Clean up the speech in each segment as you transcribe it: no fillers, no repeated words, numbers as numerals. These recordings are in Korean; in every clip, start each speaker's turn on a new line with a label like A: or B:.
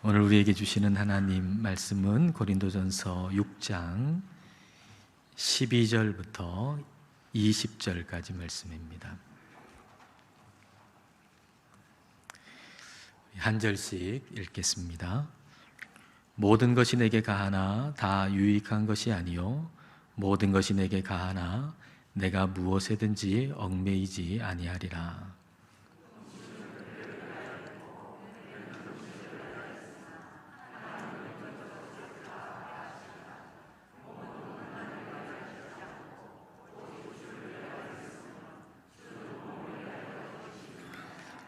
A: 오늘 우리에게 주시는 하나님 말씀은 고린도전서 6장 12절부터 20절까지 말씀입니다. 한 절씩 읽겠습니다. 모든 것이 내게 가하나 다 유익한 것이 아니요 모든 것이 내게 가하나 내가 무엇에든지 얽매이지 아니하리라.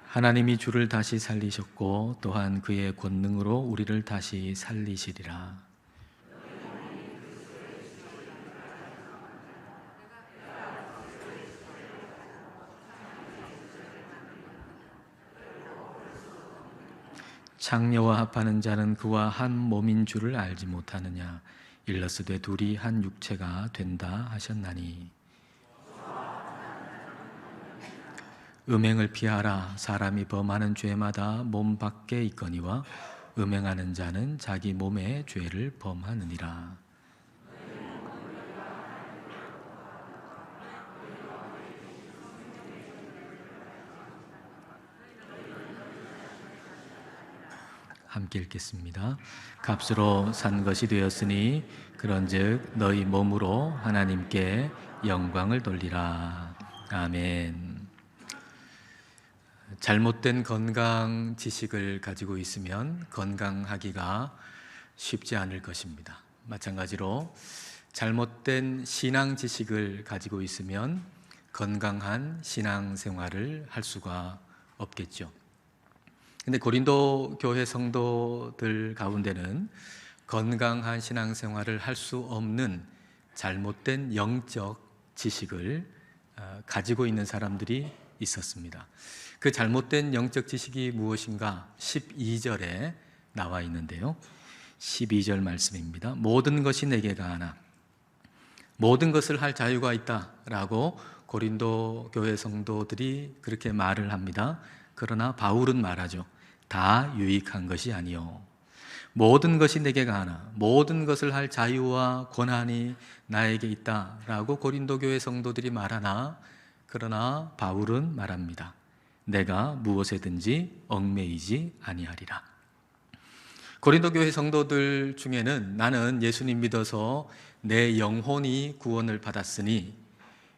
A: 하나님이 주를 다시 살리셨고 또한 그의 권능으로 우리를 다시 살리시리라. 창녀와 합하는 자는 그와 한 몸인 줄을 알지 못하느냐. 일러스되 둘이 한 육체가 된다 하셨나니. 음행을 피하라. 사람이 범하는 죄마다 몸 밖에 있거니와 음행하는 자는 자기 몸의 죄를 범하느니라. 함께 읽겠습니다. 값으로 산 것이 되었으니 그런즉 너희 몸으로 하나님께 영광을 돌리라. 아멘. 잘못된 건강 지식을 가지고 있으면 건강하기가 쉽지 않을 것입니다. 마찬가지로 잘못된 신앙 지식을 가지고 있으면 건강한 신앙 생활을 할 수가 없겠죠. 근데 고린도 교회 성도들 가운데는 건강한 신앙 생활을 할 수 없는 잘못된 영적 지식을 가지고 있는 사람들이 있었습니다. 그 잘못된 영적 지식이 무엇인가 12절에 나와 있는데요. 12절 말씀입니다. 모든 것이 내게 가하나 모든 것을 할 자유가 있다라고 고린도 교회 성도들이 그렇게 말을 합니다. 그러나 바울은 말하죠. 다 유익한 것이 아니요 모든 것이 내게 가하나 모든 것을 할 자유와 권한이 나에게 있다라고 고린도 교회 성도들이 말하나 그러나 바울은 말합니다. 내가 무엇에든지 얽매이지 아니하리라. 고린도 교회 성도들 중에는 나는 예수님 믿어서 내 영혼이 구원을 받았으니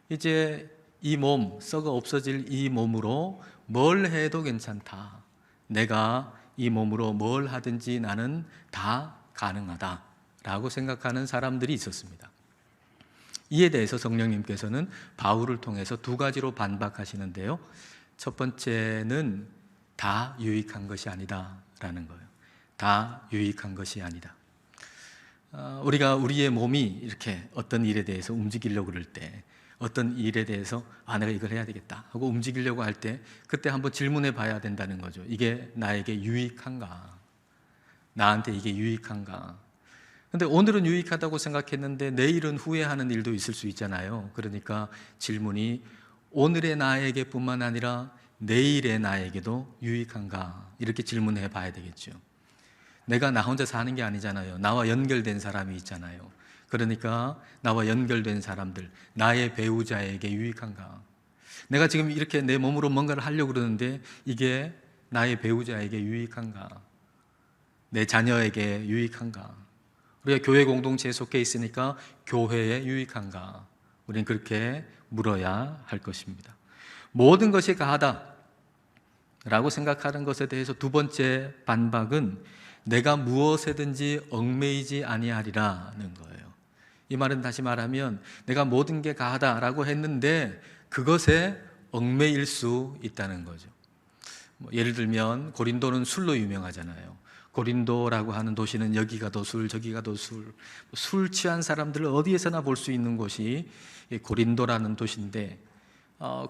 A: 이제 이 몸, 썩어 없어질 이 몸으로 뭘 해도 괜찮다. 내가 이 몸으로 뭘 하든지 나는 다 가능하다라고 생각하는 사람들이 있었습니다. 이에 대해서 성령님께서는 바울을 통해서 두 가지로 반박하시는데요. 첫 번째는 다 유익한 것이 아니다라는 거예요. 다 유익한 것이 아니다. 우리가 우리의 몸이 이렇게 어떤 일에 대해서 움직이려고 그럴 때 어떤 일에 대해서 내가 이걸 해야 되겠다 하고 움직이려고 할 때 그때 한번 질문해 봐야 된다는 거죠. 이게 나에게 유익한가? 나한테 이게 유익한가? 근데 오늘은 유익하다고 생각했는데 내일은 후회하는 일도 있을 수 있잖아요. 그러니까 질문이 오늘의 나에게 뿐만 아니라 내일의 나에게도 유익한가? 이렇게 질문해 봐야 되겠죠. 내가 나 혼자 사는 게 아니잖아요. 나와 연결된 사람이 있잖아요. 그러니까 나와 연결된 사람들, 나의 배우자에게 유익한가? 내가 지금 이렇게 내 몸으로 뭔가를 하려고 그러는데 이게 나의 배우자에게 유익한가? 내 자녀에게 유익한가? 우리가 교회 공동체에 속해 있으니까 교회에 유익한가? 우리는 그렇게 물어야 할 것입니다. 모든 것이 가하다 라고 생각하는 것에 대해서 두 번째 반박은 내가 무엇에든지 얽매이지 아니하리라는 거예요. 이 말은 다시 말하면 내가 모든 게 가하다라고 했는데 그것에 얽매일 수 있다는 거죠. 예를 들면 고린도는 술로 유명하잖아요. 고린도라고 하는 도시는 여기가 도술 저기가 도술, 술 취한 사람들을 어디에서나 볼 수 있는 곳이 고린도라는 도시인데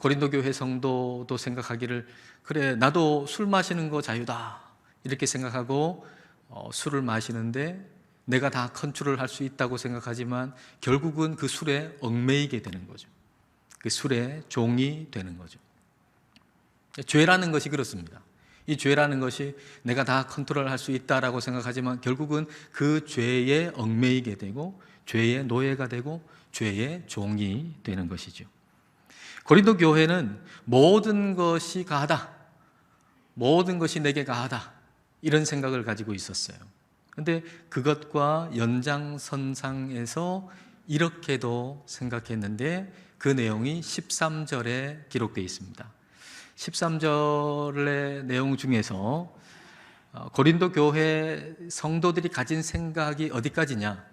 A: 고린도 교회 성도도 생각하기를 그래 나도 술 마시는 거 자유다 이렇게 생각하고 술을 마시는데 내가 다 컨트롤 할 수 있다고 생각하지만 결국은 그 술에 얽매이게 되는 거죠. 그 술의 종이 되는 거죠. 죄라는 것이 그렇습니다. 이 죄라는 것이 내가 다 컨트롤할 수 있다라고 생각하지만 결국은 그 죄에 얽매이게 되고 죄의 노예가 되고 죄의 종이 되는 것이죠. 고린도 교회는 모든 것이 가하다, 모든 것이 내게 가하다, 이런 생각을 가지고 있었어요. 그런데 그것과 연장선상에서 이렇게도 생각했는데 그 내용이 13절에 기록되어 있습니다. 13절의 내용 중에서 고린도 교회 성도들이 가진 생각이 어디까지냐,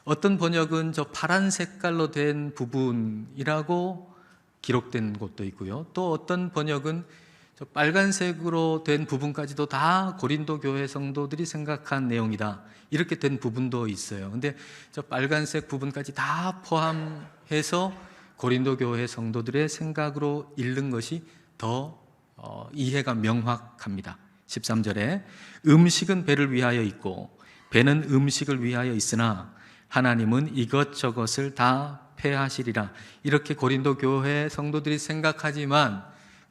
A: 어떤 번역은 저 파란 색깔로 된 부분이라고 기록된 곳도 있고요, 또 어떤 번역은 저 빨간색으로 된 부분까지도 다 고린도 교회 성도들이 생각한 내용이다, 이렇게 된 부분도 있어요. 근데 저 빨간색 부분까지 다 포함해서 고린도 교회 성도들의 생각으로 읽는 것이 더 이해가 명확합니다. 13절에 음식은 배를 위하여 있고 배는 음식을 위하여 있으나 하나님은 이것저것을 다 패하시리라, 이렇게 고린도 교회 성도들이 생각하지만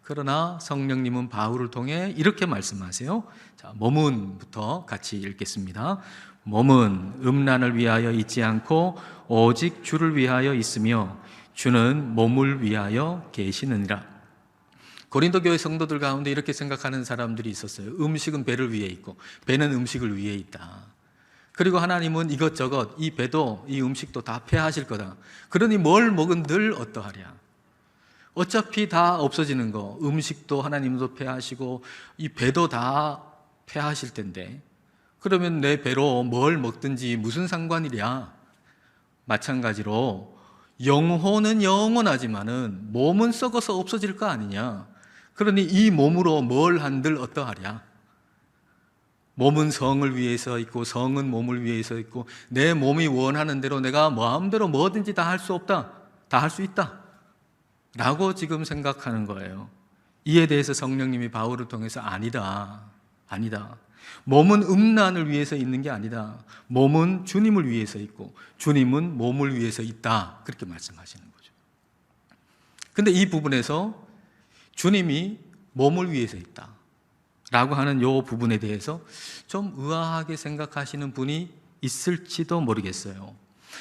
A: 그러나 성령님은 바울을 통해 이렇게 말씀하세요. 자, 몸은부터 같이 읽겠습니다. 몸은 음란을 위하여 있지 않고 오직 주를 위하여 있으며 주는 몸을 위하여 계시느니라. 고린도 교회 성도들 가운데 이렇게 생각하는 사람들이 있었어요. 음식은 배를 위해 있고 배는 음식을 위해 있다. 그리고 하나님은 이것저것, 이 배도 이 음식도 다 폐하실 거다. 그러니 뭘 먹은들 어떠하랴. 어차피 다 없어지는 거, 음식도 하나님도 폐하시고 이 배도 다 폐하실 텐데 그러면 내 배로 뭘 먹든지 무슨 상관이랴. 마찬가지로 영혼은 영원하지만은 몸은 썩어서 없어질 거 아니냐. 그러니 이 몸으로 뭘 한들 어떠하랴. 몸은 성을 위해서 있고 성은 몸을 위해서 있고 내 몸이 원하는 대로 내가 마음대로 뭐든지 다 할 수 없다, 다 할 수 있다 라고 지금 생각하는 거예요. 이에 대해서 성령님이 바울을 통해서 아니다, 몸은 음란을 위해서 있는 게 아니다. 몸은 주님을 위해서 있고 주님은 몸을 위해서 있다, 그렇게 말씀하시는 거죠. 그런데 이 부분에서 주님이 몸을 위해서 있다 라고 하는 이 부분에 대해서 좀 의아하게 생각하시는 분이 있을지도 모르겠어요.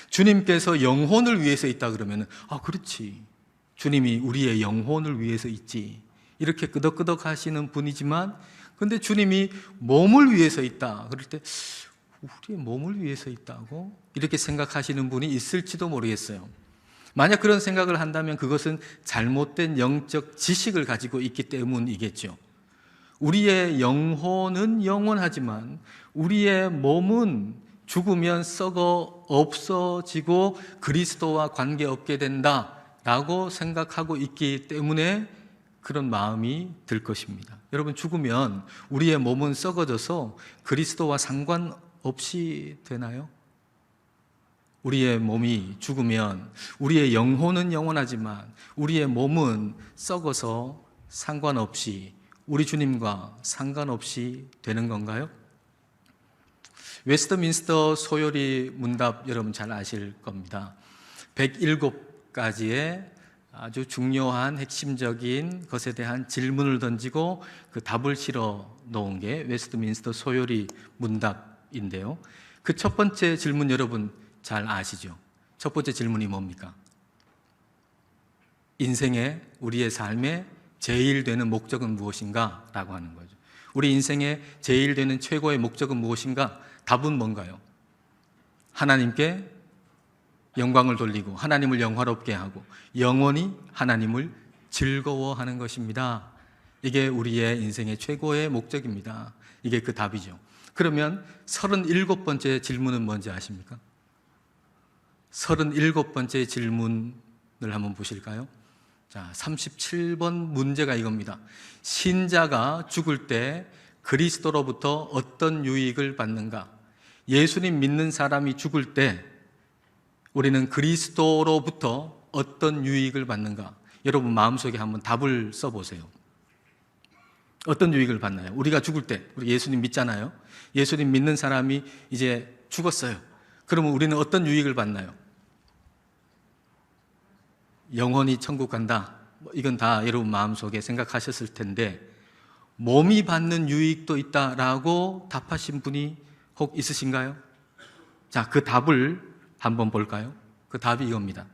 A: 주님께서 영혼을 위해서 있다 그러면 그렇지, 주님이 우리의 영혼을 위해서 있지, 이렇게 끄덕끄덕 하시는 분이지만 근데 주님이 몸을 위해서 있다 그럴 때 우리의 몸을 위해서 있다고? 이렇게 생각하시는 분이 있을지도 모르겠어요. 만약 그런 생각을 한다면 그것은 잘못된 영적 지식을 가지고 있기 때문이겠죠. 우리의 영혼은 영원하지만 우리의 몸은 죽으면 썩어 없어지고 그리스도와 관계없게 된다라고 생각하고 있기 때문에 그런 마음이 들 것입니다. 여러분, 죽으면 우리의 몸은 썩어져서 그리스도와 상관없이 되나요? 우리의 몸이 죽으면 우리의 영혼은 영원하지만 우리의 몸은 썩어서 상관없이 우리 주님과 상관없이 되는 건가요? 웨스트민스터 소요리 문답 여러분 잘 아실 겁니다. 107가지의 아주 중요한 핵심적인 것에 대한 질문을 던지고 그 답을 실어 놓은 게 웨스트민스터 소요리 문답인데요. 그 첫 번째 질문 여러분 잘 아시죠? 첫 번째 질문이 뭡니까? 인생의, 우리의 삶의 제일 되는 목적은 무엇인가? 라고 하는 거죠. 우리 인생의 제일 되는 최고의 목적은 무엇인가? 답은 뭔가요? 하나님께 영광을 돌리고 하나님을 영화롭게 하고 영원히 하나님을 즐거워하는 것입니다. 이게 우리의 인생의 최고의 목적입니다. 이게 그 답이죠. 그러면 37번째 질문은 뭔지 아십니까? 37번째 질문을 한번 보실까요? 자, 37번 문제가 이겁니다. 신자가 죽을 때 그리스도로부터 어떤 유익을 받는가? 예수님 믿는 사람이 죽을 때 우리는 그리스도로부터 어떤 유익을 받는가? 여러분 마음속에 한번 답을 써보세요. 어떤 유익을 받나요? 우리가 죽을 때, 우리 예수님 믿잖아요. 예수님 믿는 사람이 이제 죽었어요. 그러면 우리는 어떤 유익을 받나요? 영원히 천국 간다. 이건 다 여러분 마음속에 생각하셨을 텐데 몸이 받는 유익도 있다라고 답하신 분이 혹 있으신가요? 자, 그 답을 한번 볼까요? 그 답이 이겁니다.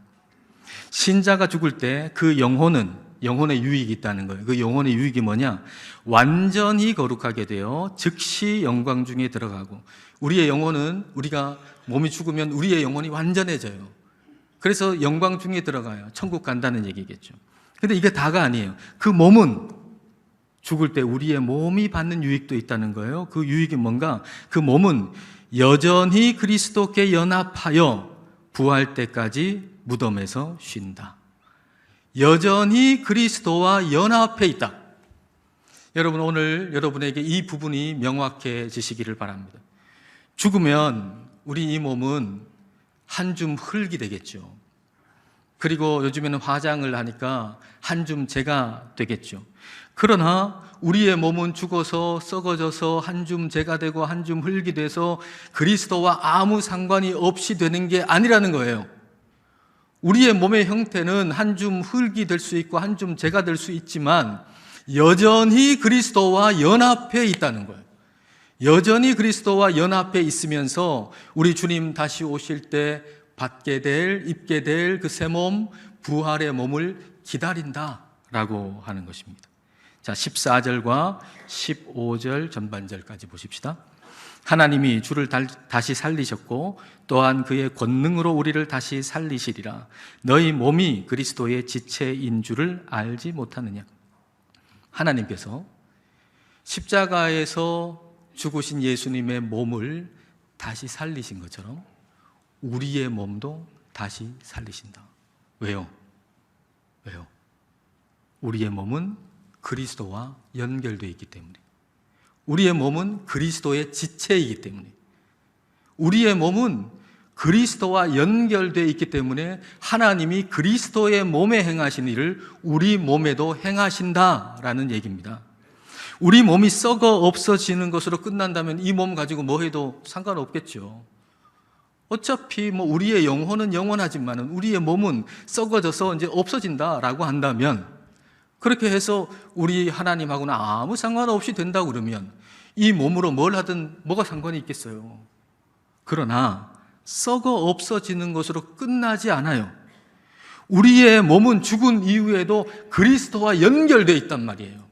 A: 신자가 죽을 때 그 영혼의 유익이 있다는 거예요. 그 영혼의 유익이 뭐냐? 완전히 거룩하게 되어 즉시 영광 중에 들어가고, 우리의 영혼은, 우리가 몸이 죽으면 우리의 영혼이 완전해져요. 그래서 영광 중에 들어가요. 천국 간다는 얘기겠죠. 근데 이게 다가 아니에요. 그 몸은 죽을 때 우리의 몸이 받는 유익도 있다는 거예요. 그 유익이 뭔가? 그 몸은 여전히 그리스도께 연합하여 부활 때까지 무덤에서 쉰다. 여전히 그리스도와 연합해 있다. 여러분, 오늘 여러분에게 이 부분이 명확해지시기를 바랍니다. 죽으면 우리 이 몸은 한 줌 흙이 되겠죠. 그리고 요즘에는 화장을 하니까 한 줌 재가 되겠죠. 그러나 우리의 몸은 죽어서 썩어져서 한 줌 재가 되고 한 줌 흙이 돼서 그리스도와 아무 상관이 없이 되는 게 아니라는 거예요. 우리의 몸의 형태는 한 줌 흙이 될 수 있고 한 줌 재가 될 수 있지만 여전히 그리스도와 연합해 있다는 거예요. 여전히 그리스도와 연합해 있으면서 우리 주님 다시 오실 때 받게 될, 입게 될 그 새 몸, 부활의 몸을 기다린다라고 하는 것입니다. 자, 14절과 15절 전반절까지 보십시다. 하나님이 주를 다시 살리셨고 또한 그의 권능으로 우리를 다시 살리시리라. 너희 몸이 그리스도의 지체인 줄을 알지 못하느냐. 하나님께서 십자가에서 죽으신 예수님의 몸을 다시 살리신 것처럼 우리의 몸도 다시 살리신다. 왜요? 우리의 몸은 그리스도와 연결되어 있기 때문에, 우리의 몸은 그리스도의 지체이기 때문에, 우리의 몸은 그리스도와 연결되어 있기 때문에 하나님이 그리스도의 몸에 행하신 일을 우리 몸에도 행하신다라는 얘기입니다. 우리 몸이 썩어 없어지는 것으로 끝난다면 이 몸 가지고 뭐 해도 상관없겠죠. 어차피 우리의 영혼은 영원하지만 우리의 몸은 썩어져서 이제 없어진다라고 한다면, 그렇게 해서 우리 하나님하고는 아무 상관없이 된다고 그러면 이 몸으로 뭘 하든 뭐가 상관이 있겠어요. 그러나 썩어 없어지는 것으로 끝나지 않아요. 우리의 몸은 죽은 이후에도 그리스도와 연결되어 있단 말이에요.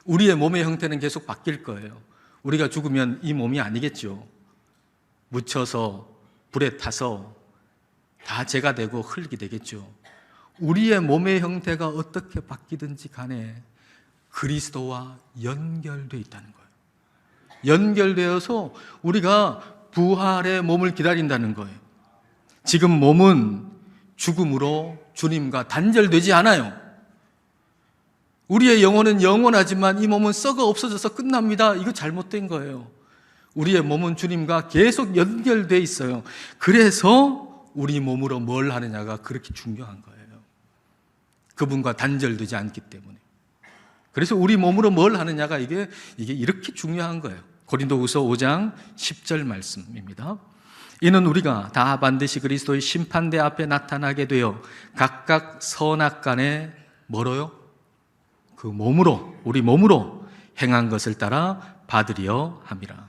A: 우리의 몸의 형태는 계속 바뀔 거예요. 우리가 죽으면 이 몸이 아니겠죠. 묻혀서 불에 타서 다 재가 되고 흙이 되겠죠. 우리의 몸의 형태가 어떻게 바뀌든지 간에 그리스도와 연결되어 있다는 거예요. 연결되어서 우리가 부활의 몸을 기다린다는 거예요. 지금 몸은 죽음으로 주님과 단절되지 않아요. 우리의 영혼은 영원하지만 이 몸은 썩어 없어져서 끝납니다. 이거 잘못된 거예요. 우리의 몸은 주님과 계속 연결되어 있어요. 그래서 우리 몸으로 뭘 하느냐가 그렇게 중요한 거예요. 그분과 단절되지 않기 때문에. 그래서 우리 몸으로 뭘 하느냐가 이게 이렇게 중요한 거예요. 고린도후서 5장 10절 말씀입니다. 이는 우리가 다 반드시 그리스도의 심판대 앞에 나타나게 되어 각각 선악간에 뭐로요? 그 몸으로, 우리 몸으로 행한 것을 따라 받으려 함이라.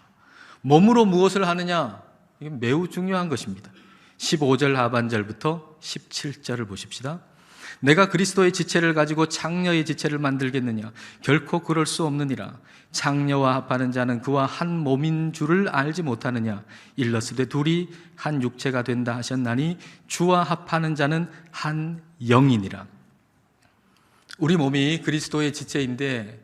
A: 몸으로 무엇을 하느냐? 이게 매우 중요한 것입니다. 15절 하반절부터 17절을 보십시다. 내가 그리스도의 지체를 가지고 창녀의 지체를 만들겠느냐? 결코 그럴 수 없느니라. 창녀와 합하는 자는 그와 한 몸인 줄을 알지 못하느냐? 일러스되 둘이 한 육체가 된다 하셨나니 주와 합하는 자는 한 영이니라. 우리 몸이 그리스도의 지체인데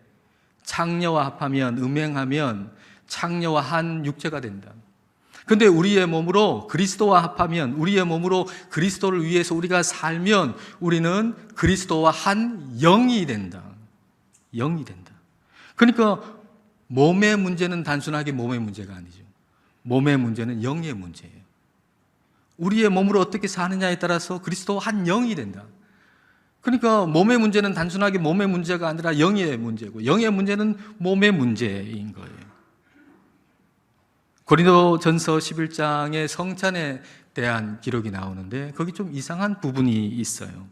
A: 창녀와 합하면, 음행하면 창녀와 한 육체가 된다. 근데 우리의 몸으로 그리스도와 합하면, 우리의 몸으로 그리스도를 위해서 우리가 살면 우리는 그리스도와 한 영이 된다. 영이 된다. 그러니까 몸의 문제는 단순하게 몸의 문제가 아니죠. 몸의 문제는 영의 문제예요. 우리의 몸으로 어떻게 사느냐에 따라서 그리스도와 한 영이 된다. 그러니까 몸의 문제는 단순하게 몸의 문제가 아니라 영의 문제고, 영의 문제는 몸의 문제인 거예요. 고린도전서 11장에 성찬에 대한 기록이 나오는데 거기 좀 이상한 부분이 있어요.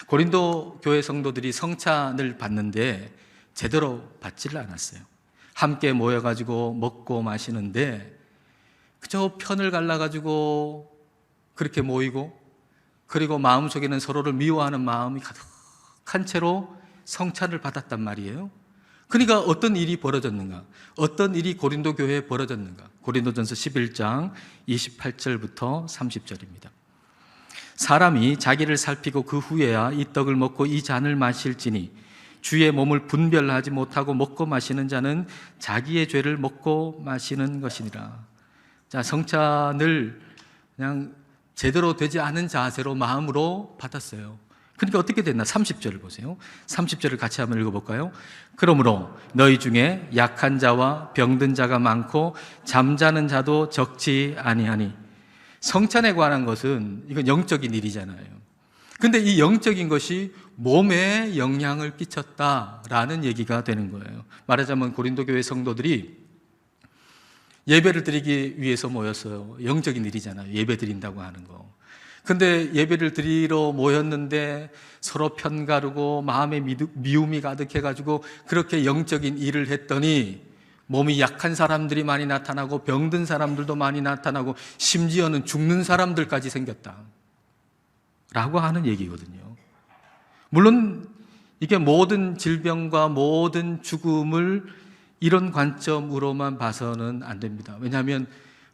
A: 고린도 교회 성도들이 성찬을 받는데 제대로 받지를 않았어요. 함께 모여가지고 먹고 마시는데 그저 편을 갈라가지고 그렇게 모이고, 그리고 마음속에는 서로를 미워하는 마음이 가득한 채로 성찬을 받았단 말이에요. 그러니까 어떤 일이 벌어졌는가? 어떤 일이 고린도 교회에 벌어졌는가? 고린도전서 11장 28절부터 30절입니다. 사람이 자기를 살피고 그 후에야 이 떡을 먹고 이 잔을 마실지니 주의 몸을 분별하지 못하고 먹고 마시는 자는 자기의 죄를 먹고 마시는 것이니라. 자, 성찬을 그냥 제대로 되지 않은 자세로 마음으로 받았어요. 그러니까 어떻게 됐나? 30절을 보세요. 30절을 같이 한번 읽어볼까요? 그러므로 너희 중에 약한 자와 병든 자가 많고 잠자는 자도 적지 아니하니. 성찬에 관한 것은 이건 영적인 일이잖아요. 근데 이 영적인 것이 몸에 영향을 끼쳤다라는 얘기가 되는 거예요. 말하자면 고린도 교회 성도들이 예배를 드리기 위해서 모였어요. 영적인 일이잖아요. 예배 드린다고 하는 거. 근데 예배를 드리러 모였는데 서로 편가르고 마음에 미움이 가득해가지고 그렇게 영적인 일을 했더니 몸이 약한 사람들이 많이 나타나고 병든 사람들도 많이 나타나고 심지어는 죽는 사람들까지 생겼다 라고 하는 얘기거든요. 물론 이게 모든 질병과 모든 죽음을 이런 관점으로만 봐서는 안 됩니다. 왜냐하면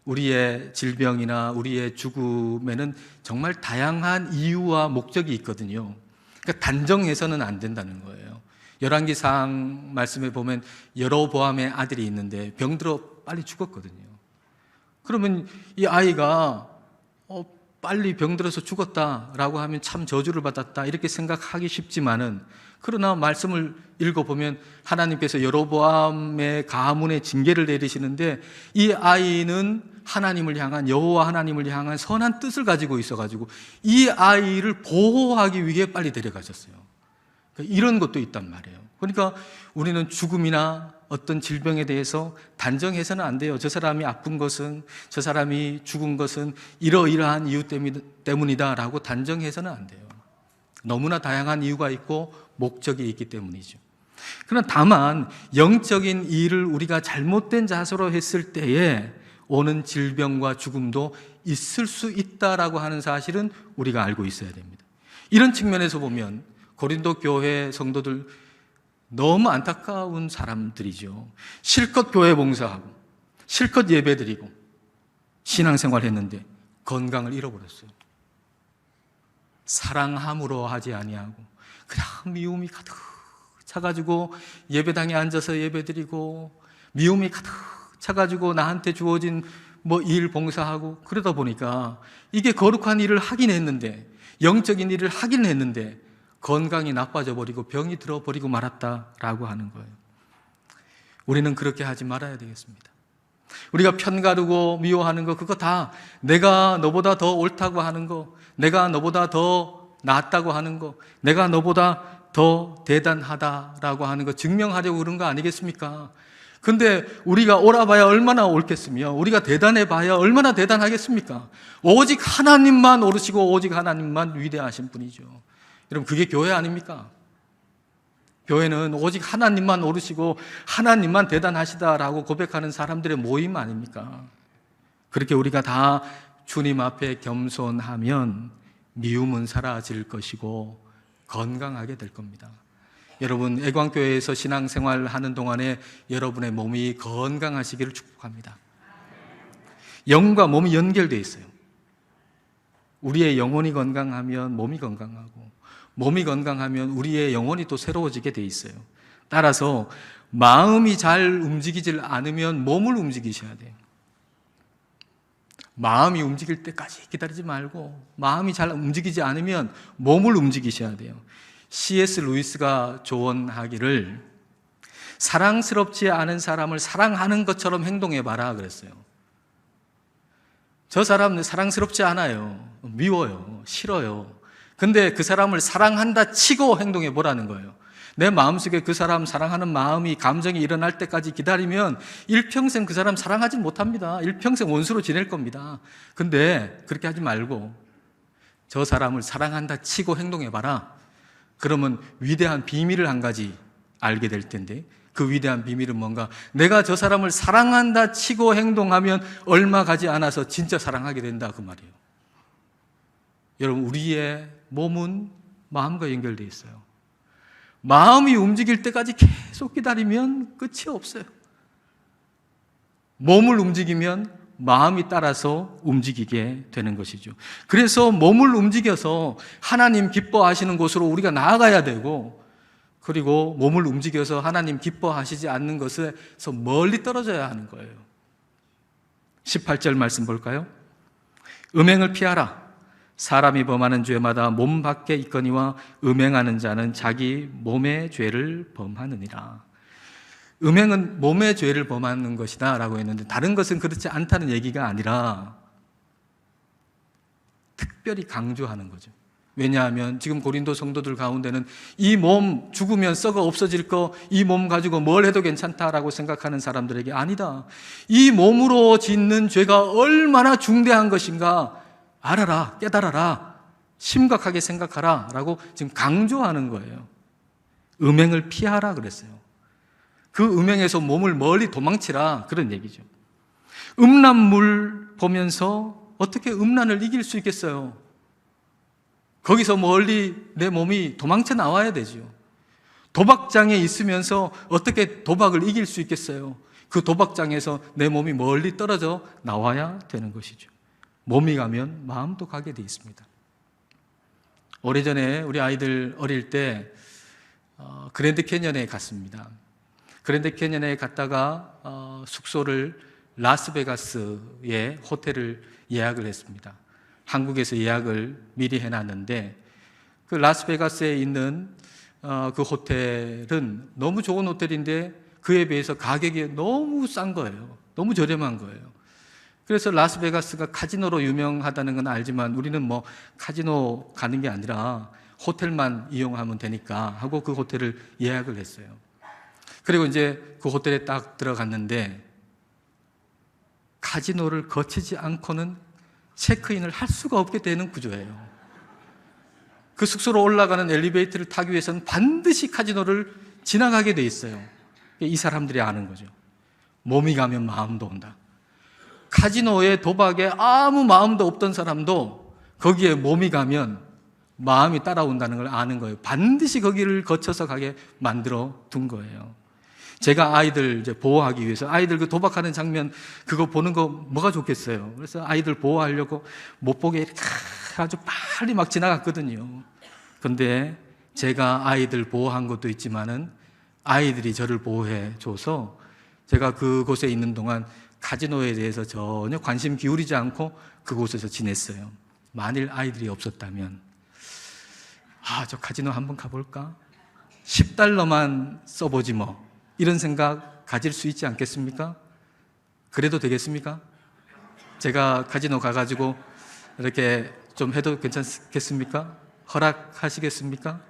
A: 우리의 질병이나 우리의 죽음에는 정말 다양한 이유와 목적이 있거든요. 그러니까 단정해서는 안 된다는 거예요. 열왕기상 말씀에 보면 여로보암의 아들이 있는데 병들어 빨리 죽었거든요. 그러면 이 아이가 빨리 병들어서 죽었다라고 하면 참 저주를 받았다 이렇게 생각하기 쉽지만은, 그러나 말씀을 읽어보면 하나님께서 여로보암의 가문에 징계를 내리시는데 이 아이는 하나님을 향한, 여호와 하나님을 향한 선한 뜻을 가지고 있어가지고 이 아이를 보호하기 위해 빨리 데려가셨어요. 그러니까 이런 것도 있단 말이에요. 그러니까 우리는 죽음이나 어떤 질병에 대해서 단정해서는 안 돼요. 저 사람이 아픈 것은, 저 사람이 죽은 것은 이러이러한 이유 때문이다라고 단정해서는 안 돼요. 너무나 다양한 이유가 있고 목적이 있기 때문이죠. 그러나 다만 영적인 일을 우리가 잘못된 자세로 했을 때에 오는 질병과 죽음도 있을 수 있다라고 하는 사실은 우리가 알고 있어야 됩니다. 이런 측면에서 보면 고린도 교회 성도들 너무 안타까운 사람들이죠. 실컷 교회 봉사하고 실컷 예배드리고 신앙생활 했는데 건강을 잃어버렸어요. 사랑함으로 하지 아니하고 그냥 미움이 가득 차가지고 예배당에 앉아서 예배드리고 미움이 가득 차가지고 나한테 주어진 일 봉사하고 그러다 보니까 이게 거룩한 일을 하긴 했는데, 영적인 일을 하긴 했는데 건강이 나빠져 버리고 병이 들어버리고 말았다라고 하는 거예요. 우리는 그렇게 하지 말아야 되겠습니다. 우리가 편가르고 미워하는 거, 그거 다 내가 너보다 더 옳다고 하는 거, 내가 너보다 더 낫다고 하는 거, 내가 너보다 더 대단하다라고 하는 거 증명하려고 그런 거 아니겠습니까? 근데 우리가 옳아봐야 얼마나 옳겠으며 우리가 대단해봐야 얼마나 대단하겠습니까? 오직 하나님만 옳으시고 오직 하나님만 위대하신 분이죠. 여러분, 그게 교회 아닙니까? 교회는 오직 하나님만 옳으시고 하나님만 대단하시다라고 고백하는 사람들의 모임 아닙니까? 그렇게 우리가 다 주님 앞에 겸손하면 미움은 사라질 것이고 건강하게 될 겁니다. 여러분, 애광교회에서 신앙생활 하는 동안에 여러분의 몸이 건강하시기를 축복합니다. 영과 몸이 연결되어 있어요. 우리의 영혼이 건강하면 몸이 건강하고, 몸이 건강하면 우리의 영혼이 또 새로워지게 돼 있어요. 따라서 마음이 잘 움직이질 않으면 몸을 움직이셔야 돼요. 마음이 움직일 때까지 기다리지 말고 마음이 잘 움직이지 않으면 몸을 움직이셔야 돼요. C.S. 루이스가 조언하기를 사랑스럽지 않은 사람을 사랑하는 것처럼 행동해봐라 그랬어요. 저 사람은 사랑스럽지 않아요. 미워요. 싫어요. 근데 그 사람을 사랑한다 치고 행동해보라는 거예요. 내 마음속에 그 사람 사랑하는 마음이, 감정이 일어날 때까지 기다리면 일평생 그 사람 사랑하지 못합니다. 일평생 원수로 지낼 겁니다. 근데 그렇게 하지 말고 저 사람을 사랑한다 치고 행동해봐라. 그러면 위대한 비밀을 한 가지 알게 될 텐데, 그 위대한 비밀은 뭔가? 내가 저 사람을 사랑한다 치고 행동하면 얼마 가지 않아서 진짜 사랑하게 된다, 그 말이에요. 여러분, 우리의 몸은 마음과 연결되어 있어요. 마음이 움직일 때까지 계속 기다리면 끝이 없어요. 몸을 움직이면 마음이 따라서 움직이게 되는 것이죠. 그래서 몸을 움직여서 하나님 기뻐하시는 곳으로 우리가 나아가야 되고, 그리고 몸을 움직여서 하나님 기뻐하시지 않는 것에서 멀리 떨어져야 하는 거예요. 18절 말씀 볼까요? 음행을 피하라. 사람이 범하는 죄마다 몸 밖에 있거니와 음행하는 자는 자기 몸의 죄를 범하느니라. 음행은 몸의 죄를 범하는 것이다 라고 했는데, 다른 것은 그렇지 않다는 얘기가 아니라 특별히 강조하는 거죠. 왜냐하면 지금 고린도 성도들 가운데는 이 몸 죽으면 썩어 없어질 거, 이 몸 가지고 뭘 해도 괜찮다라고 생각하는 사람들에게, 아니다, 이 몸으로 짓는 죄가 얼마나 중대한 것인가 알아라, 깨달아라, 심각하게 생각하라 라고 지금 강조하는 거예요. 음행을 피하라 그랬어요. 그 음행에서 몸을 멀리 도망치라, 그런 얘기죠. 음란물 보면서 어떻게 음란을 이길 수 있겠어요? 거기서 멀리 내 몸이 도망쳐 나와야 되죠. 도박장에 있으면서 어떻게 도박을 이길 수 있겠어요? 그 도박장에서 내 몸이 멀리 떨어져 나와야 되는 것이죠. 몸이 가면 마음도 가게 돼 있습니다. 오래전에 우리 아이들 어릴 때 그랜드 캐니언에 갔습니다. 그랜드 캐니언에 갔다가 숙소를 라스베가스에 호텔을 예약을 했습니다. 한국에서 예약을 미리 해놨는데, 그 라스베가스에 있는 그 호텔은 너무 좋은 호텔인데 그에 비해서 가격이 너무 싼 거예요. 너무 저렴한 거예요. 그래서 라스베가스가 카지노로 유명하다는 건 알지만 우리는 뭐 카지노 가는 게 아니라 호텔만 이용하면 되니까 하고 그 호텔을 예약을 했어요. 그리고 이제 그 호텔에 딱 들어갔는데 카지노를 거치지 않고는 체크인을 할 수가 없게 되는 구조예요. 그 숙소로 올라가는 엘리베이터를 타기 위해서는 반드시 카지노를 지나가게 돼 있어요. 이 사람들이 아는 거죠. 몸이 가면 마음도 온다. 카지노에 도박에 아무 마음도 없던 사람도 거기에 몸이 가면 마음이 따라온다는 걸 아는 거예요. 반드시 거기를 거쳐서 가게 만들어 둔 거예요. 제가 아이들 이제 보호하기 위해서, 아이들 그 도박하는 장면 그거 보는 거 뭐가 좋겠어요. 그래서 아이들 보호하려고 못 보게 이렇게 아주 빨리 막 지나갔거든요. 근데 제가 아이들 보호한 것도 있지만은 아이들이 저를 보호해 줘서 제가 그곳에 있는 동안 카지노에 대해서 전혀 관심 기울이지 않고 그곳에서 지냈어요. 만일 아이들이 없었다면, 저 카지노 한번 가볼까? $10만 써보지 뭐, 이런 생각 가질 수 있지 않겠습니까? 그래도 되겠습니까? 제가 카지노 가가지고 이렇게 좀 해도 괜찮겠습니까? 허락하시겠습니까?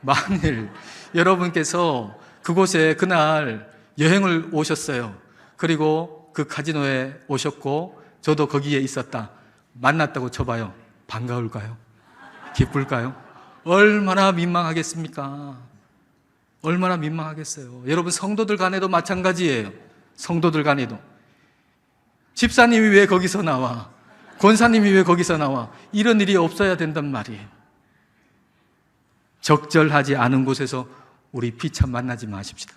A: 만일 여러분께서 그곳에 그날 여행을 오셨어요. 그리고 그 카지노에 오셨고 저도 거기에 있었다. 만났다고 쳐봐요. 반가울까요? 기쁠까요? 얼마나 민망하겠습니까? 얼마나 민망하겠어요. 여러분, 성도들 간에도 마찬가지예요. 성도들 간에도. 집사님이 왜 거기서 나와? 권사님이 왜 거기서 나와? 이런 일이 없어야 된단 말이에요. 적절하지 않은 곳에서 우리 피차 만나지 마십시다.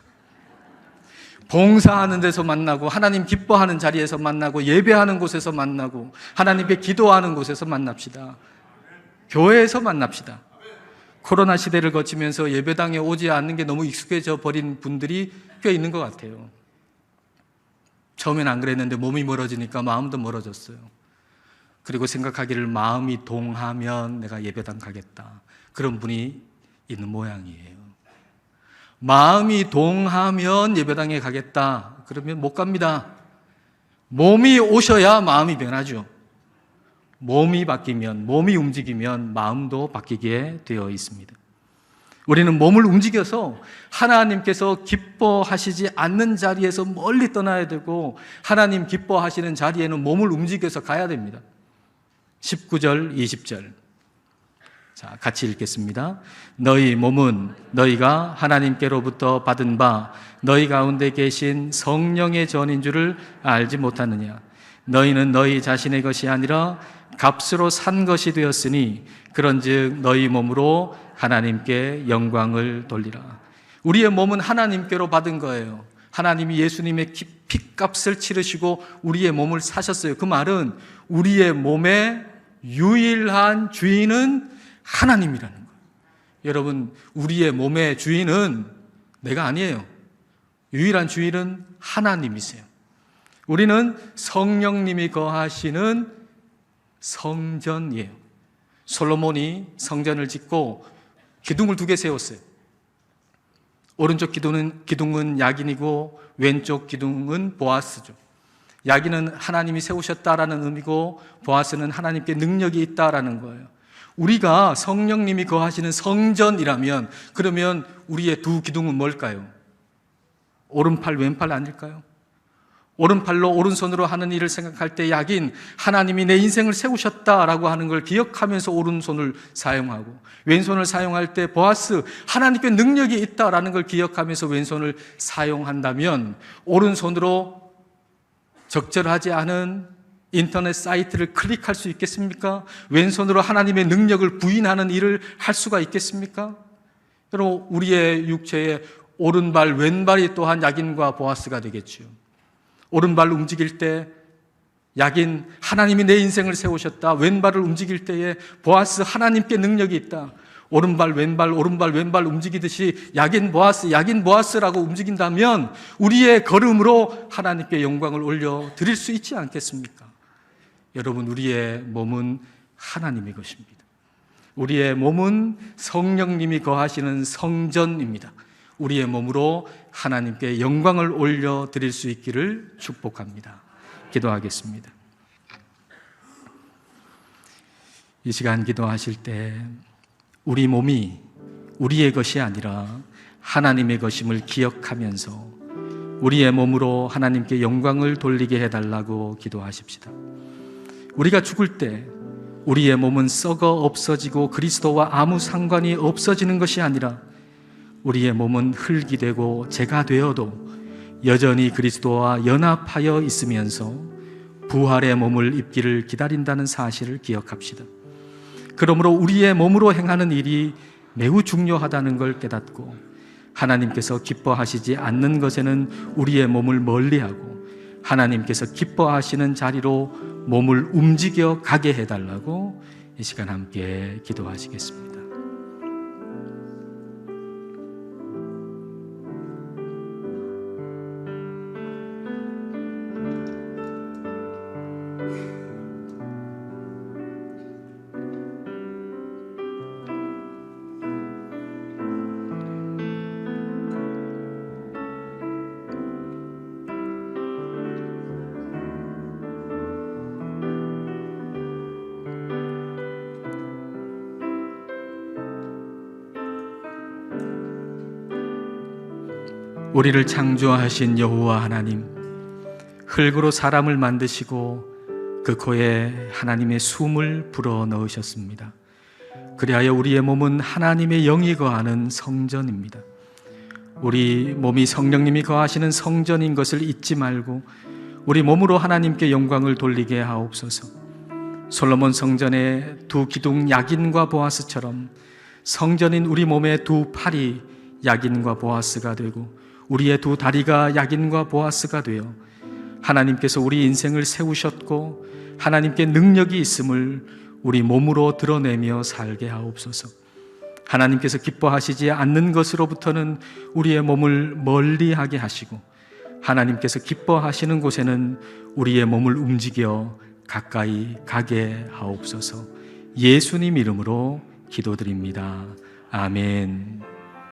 A: 봉사하는 데서 만나고, 하나님 기뻐하는 자리에서 만나고, 예배하는 곳에서 만나고, 하나님께 기도하는 곳에서 만납시다. 교회에서 만납시다. 코로나 시대를 거치면서 예배당에 오지 않는 게 너무 익숙해져 버린 분들이 꽤 있는 것 같아요. 처음엔 안 그랬는데 몸이 멀어지니까 마음도 멀어졌어요. 그리고 생각하기를 마음이 동하면 내가 예배당 가겠다. 그런 분이 있는 모양이에요. 마음이 동하면 예배당에 가겠다. 그러면 못 갑니다. 몸이 오셔야 마음이 변하죠. 몸이 바뀌면, 몸이 움직이면 마음도 바뀌게 되어 있습니다. 우리는 몸을 움직여서 하나님께서 기뻐하시지 않는 자리에서 멀리 떠나야 되고, 하나님 기뻐하시는 자리에는 몸을 움직여서 가야 됩니다. 19절, 20절. 자, 같이 읽겠습니다. 너희 몸은 너희가 하나님께로부터 받은 바 너희 가운데 계신 성령의 전인 줄을 알지 못하느냐. 너희는 너희 자신의 것이 아니라 값으로 산 것이 되었으니 그런즉 너희 몸으로 하나님께 영광을 돌리라. 우리의 몸은 하나님께로 받은 거예요. 하나님이 예수님의 피값을 치르시고 우리의 몸을 사셨어요. 그 말은 우리의 몸의 유일한 주인은 하나님이라는 거예요. 여러분, 우리의 몸의 주인은 내가 아니에요. 유일한 주인은 하나님이세요. 우리는 성령님이 거하시는 성전이에요. 솔로몬이 성전을 짓고 기둥을 2개 세웠어요. 오른쪽 기둥은 야긴이고 왼쪽 기둥은 보아스죠. 야긴은 하나님이 세우셨다라는 의미고 보아스는 하나님께 능력이 있다라는 거예요. 우리가 성령님이 거하시는 성전이라면 그러면 우리의 2 기둥은 뭘까요? 오른팔 왼팔 아닐까요? 오른팔로 오른손으로 하는 일을 생각할 때 야긴 하나님이 내 인생을 세우셨다라고 하는 걸 기억하면서 오른손을 사용하고, 왼손을 사용할 때 보아스 하나님께 능력이 있다라는 걸 기억하면서 왼손을 사용한다면 오른손으로 적절하지 않은 인터넷 사이트를 클릭할 수 있겠습니까? 왼손으로 하나님의 능력을 부인하는 일을 할 수가 있겠습니까? 여러분, 우리의 육체의 오른발 왼발이 또한 야긴과 보아스가 되겠죠. 오른발 움직일 때 야긴 하나님이 내 인생을 세우셨다. 왼발을 움직일 때에 보아스 하나님께 능력이 있다. 오른발 왼발 오른발 왼발 움직이듯이 야긴 보아스라고 움직인다면 우리의 걸음으로 하나님께 영광을 올려 드릴 수 있지 않겠습니까? 여러분, 우리의 몸은 하나님의 것입니다. 우리의 몸은 성령님이 거하시는 성전입니다. 우리의 몸으로 하나님께 영광을 올려 드릴 수 있기를 축복합니다. 기도하겠습니다. 이 시간 기도하실 때 우리 몸이 우리의 것이 아니라 하나님의 것임을 기억하면서 우리의 몸으로 하나님께 영광을 돌리게 해달라고 기도하십시다. 우리가 죽을 때 우리의 몸은 썩어 없어지고 그리스도와 아무 상관이 없어지는 것이 아니라 우리의 몸은 흙이 되고 재가 되어도 여전히 그리스도와 연합하여 있으면서 부활의 몸을 입기를 기다린다는 사실을 기억합시다. 그러므로 우리의 몸으로 행하는 일이 매우 중요하다는 걸 깨닫고 하나님께서 기뻐하시지 않는 것에는 우리의 몸을 멀리하고 하나님께서 기뻐하시는 자리로 몸을 움직여 가게 해달라고 이 시간 함께 기도하시겠습니다. 우리를 창조하신 여호와 하나님, 흙으로 사람을 만드시고 그 코에 하나님의 숨을 불어 넣으셨습니다. 그리하여 우리의 몸은 하나님의 영이 거하는 성전입니다. 우리 몸이 성령님이 거하시는 성전인 것을 잊지 말고 우리 몸으로 하나님께 영광을 돌리게 하옵소서. 솔로몬 성전의 2 기둥 야긴과 보아스처럼 성전인 우리 몸의 2 팔이 야긴과 보아스가 되고 우리의 2 다리가 야긴과 보아스가 되어 하나님께서 우리 인생을 세우셨고 하나님께 능력이 있음을 우리 몸으로 드러내며 살게 하옵소서. 하나님께서 기뻐하시지 않는 것으로부터는 우리의 몸을 멀리하게 하시고 하나님께서 기뻐하시는 곳에는 우리의 몸을 움직여 가까이 가게 하옵소서. 예수님 이름으로 기도드립니다. 아멘.